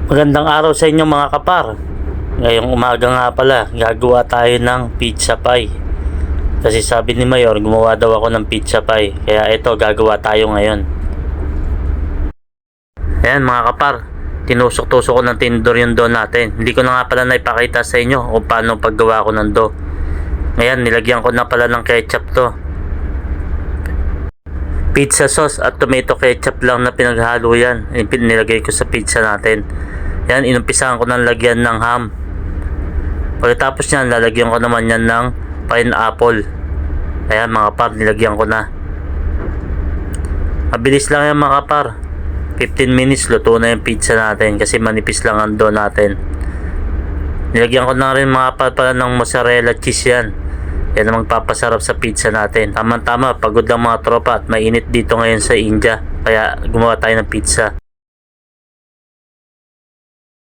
Magandang araw sa inyo mga kapar. Ngayong umaga nga pala, gagawa tayo ng pizza pie. Kasi sabi ni Mayor, gumawa daw ako ng pizza pie. Kaya ito, gagawa tayo ngayon. Ayan mga kapar, tinusok-tusok ko ng tinidor yung dough natin. Hindi ko na nga pala naipakita sa inyo kung paano paggawa ko ng dough. Ngayon, nilagyan ko na pala ng ketchup to. Pizza sauce at tomato ketchup lang na pinaghalo yan. Nilagay ko sa pizza natin. Yan, inumpisahan ko ng lagyan ng ham. Pagkatapos yan, lalagyan ko naman yan ng pineapple. Ayan mga kapar, nilagyan ko na. Mabilis lang yan mga kapar. 15 minutes, luto na yung pizza natin kasi manipis lang ang dough natin. Nilagyan ko na rin mga kapar pala ng mozzarella cheese yan. Yan ang magpapasarap sa pizza natin. Tama-tama, pagod lang mga tropa at mainit dito ngayon sa India. Kaya gumawa tayo ng pizza.